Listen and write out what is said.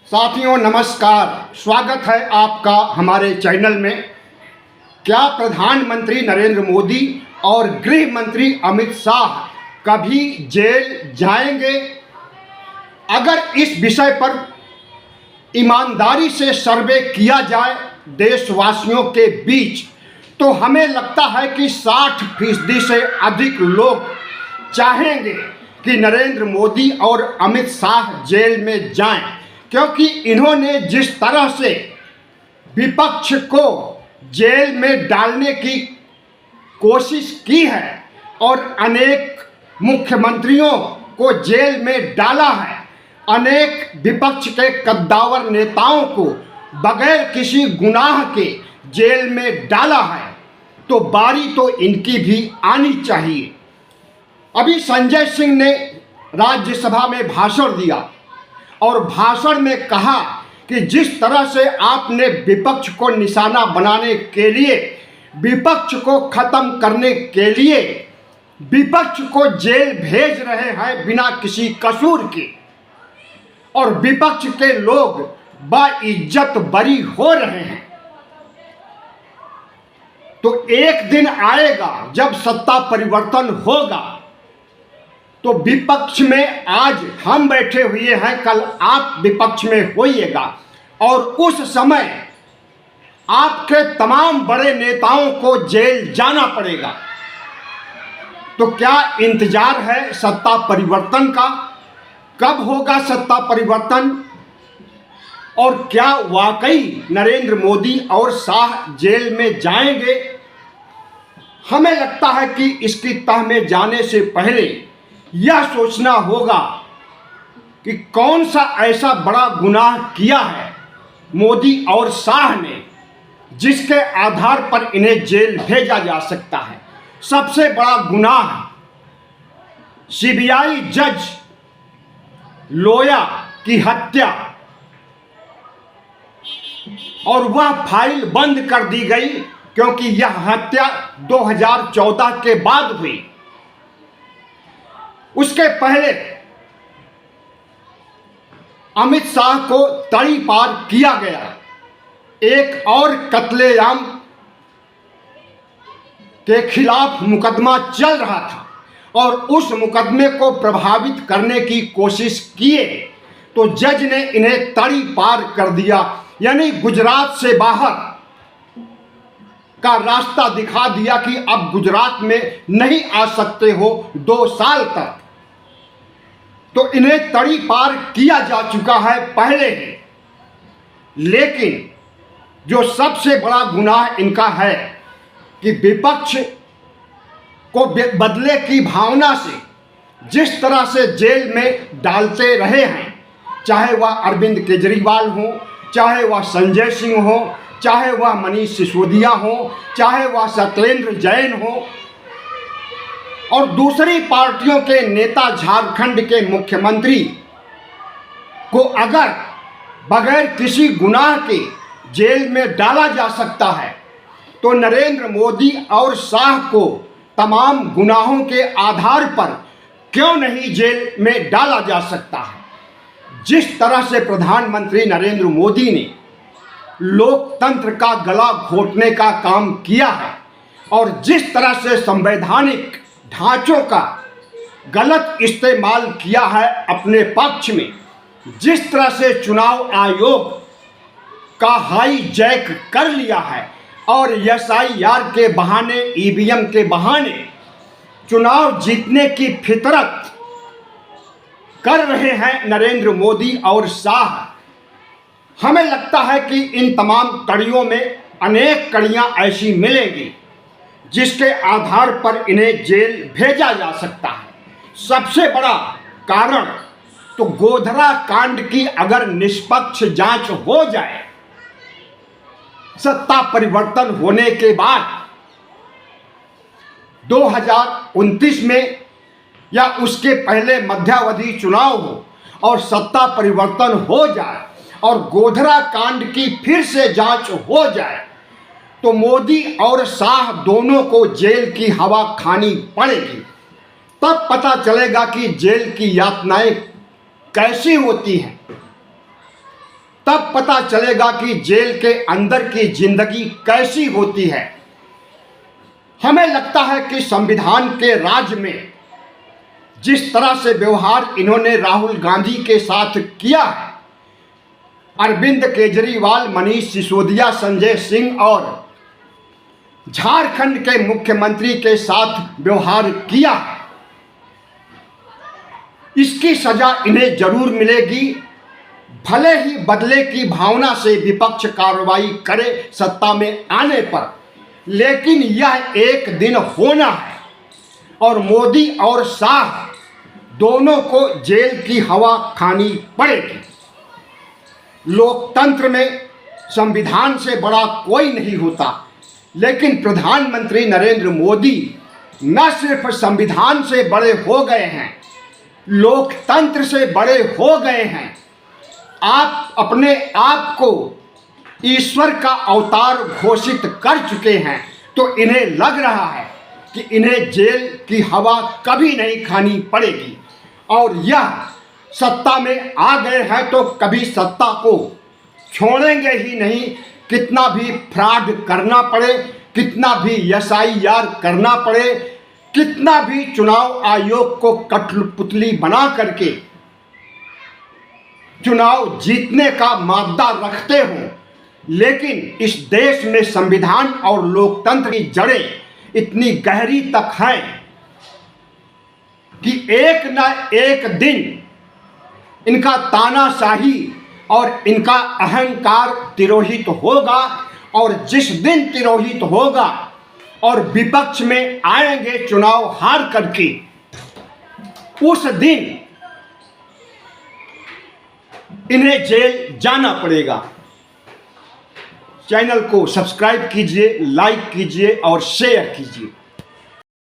साथियों नमस्कार, स्वागत है आपका हमारे चैनल में। क्या प्रधानमंत्री नरेंद्र मोदी और गृह मंत्री अमित शाह कभी जेल जाएंगे? अगर इस विषय पर ईमानदारी से सर्वे किया जाए देशवासियों के बीच, तो हमें लगता है कि 60% से अधिक लोग चाहेंगे कि नरेंद्र मोदी और अमित शाह जेल में जाएं, क्योंकि इन्होंने जिस तरह से विपक्ष को जेल में डालने की कोशिश की है और अनेक मुख्यमंत्रियों को जेल में डाला है, अनेक विपक्ष के कद्दावर नेताओं को बगैर किसी गुनाह के जेल में डाला है, तो बारी तो इनकी भी आनी चाहिए। अभी संजय सिंह ने राज्यसभा में भाषण दिया और भाषण में कहा कि जिस तरह से आपने विपक्ष को निशाना बनाने के लिए, विपक्ष को खत्म करने के लिए विपक्ष को जेल भेज रहे हैं बिना किसी कसूर के, और विपक्ष के लोग बाइज्जत बरी हो रहे हैं, तो एक दिन आएगा जब सत्ता परिवर्तन होगा, तो विपक्ष में आज हम बैठे हुए हैं, कल आप विपक्ष में होइएगा, और उस समय आपके तमाम बड़े नेताओं को जेल जाना पड़ेगा। तो क्या इंतजार है सत्ता परिवर्तन का? कब होगा सत्ता परिवर्तन? और क्या वाकई नरेंद्र मोदी और शाह जेल में जाएंगे? हमें लगता है कि इसकी तह में जाने से पहले यह सोचना होगा कि कौन सा ऐसा बड़ा गुनाह किया है मोदी और शाह ने जिसके आधार पर इन्हें जेल भेजा जा सकता है। सबसे बड़ा गुनाह सीबीआई जज लोया की हत्या, और वह फाइल बंद कर दी गई क्योंकि यह हत्या 2014 के बाद हुई। उसके पहले अमित शाह को तड़ी पार किया गया, एक और कत्लेआम के खिलाफ मुकदमा चल रहा था, और उस मुकदमे को प्रभावित करने की कोशिश किए तो जज ने इन्हें तड़ी पार कर दिया, यानी गुजरात से बाहर का रास्ता दिखा दिया कि अब गुजरात में नहीं आ सकते हो 2 साल तक। तो इन्हें तड़ी पार किया जा चुका है पहले ही। लेकिन जो सबसे बड़ा गुनाह इनका है कि विपक्ष को बदले की भावना से जिस तरह से जेल में डालते रहे हैं, चाहे वह अरविंद केजरीवाल हो, चाहे वह संजय सिंह हो, चाहे वह मनीष सिसोदिया हो, चाहे वह सत्येंद्र जैन हो, और दूसरी पार्टियों के नेता, झारखंड के मुख्यमंत्री को अगर बगैर किसी गुनाह के जेल में डाला जा सकता है, तो नरेंद्र मोदी और शाह को तमाम गुनाहों के आधार पर क्यों नहीं जेल में डाला जा सकता है? जिस तरह से प्रधानमंत्री नरेंद्र मोदी ने लोकतंत्र का गला घोटने का काम किया है, और जिस तरह से संवैधानिक ढांचों का गलत इस्तेमाल किया है अपने पक्ष में, जिस तरह से चुनाव आयोग का हाईजैक कर लिया है और एसआईआर के बहाने, ईवीएम के बहाने चुनाव जीतने की फितरत कर रहे हैं नरेंद्र मोदी और शाह, हमें लगता है कि इन तमाम कड़ियों में अनेक कड़ियां ऐसी मिलेंगी जिसके आधार पर इन्हें जेल भेजा जा सकता है। सबसे बड़ा कारण तो गोधरा कांड की अगर निष्पक्ष जांच हो जाए सत्ता परिवर्तन होने के बाद 2029 में, या उसके पहले मध्यावधि चुनाव हो और सत्ता परिवर्तन हो जाए और गोधरा कांड की फिर से जांच हो जाए, तो मोदी और शाह दोनों को जेल की हवा खानी पड़ेगी। तब पता चलेगा कि जेल की यातनाएं कैसी होती हैं। तब पता चलेगा कि जेल के अंदर की जिंदगी कैसी होती है। हमें लगता है कि संविधान के राज में जिस तरह से व्यवहार इन्होंने राहुल गांधी के साथ किया है, अरविंद केजरीवाल, मनीष सिसोदिया, संजय सिंह और झारखंड के मुख्यमंत्री के साथ व्यवहार किया है, इसकी सजा इन्हें जरूर मिलेगी। भले ही बदले की भावना से विपक्ष कार्रवाई करे सत्ता में आने पर, लेकिन यह एक दिन होना है और मोदी और शाह दोनों को जेल की हवा खानी पड़ेगी। लोकतंत्र में संविधान से बड़ा कोई नहीं होता, लेकिन प्रधानमंत्री नरेंद्र मोदी न सिर्फ संविधान से बड़े हो गए हैं, लोकतंत्र से बड़े हो गए हैं। आप अपने आप को ईश्वर का अवतार घोषित कर चुके हैं, तो इन्हें लग रहा है कि इन्हें जेल की हवा कभी नहीं खानी पड़ेगी और यह सत्ता में आ गए हैं तो कभी सत्ता को छोड़ेंगे ही नहीं। कितना भी फ्रॉड करना पड़े, कितना भी एसआईआर करना पड़े, कितना भी चुनाव आयोग को कठपुतली बना करके चुनाव जीतने का मादा रखते हो, लेकिन इस देश में संविधान और लोकतंत्र की जड़ें इतनी गहरी तक हैं कि एक न एक दिन इनका तानाशाही और इनका अहंकार तिरोहित होगा, और जिस दिन तिरोहित होगा और विपक्ष में आएंगे चुनाव हार करके, उस दिन इन्हें जेल जाना पड़ेगा। चैनल को सब्सक्राइब कीजिए, लाइक कीजिए और शेयर कीजिए।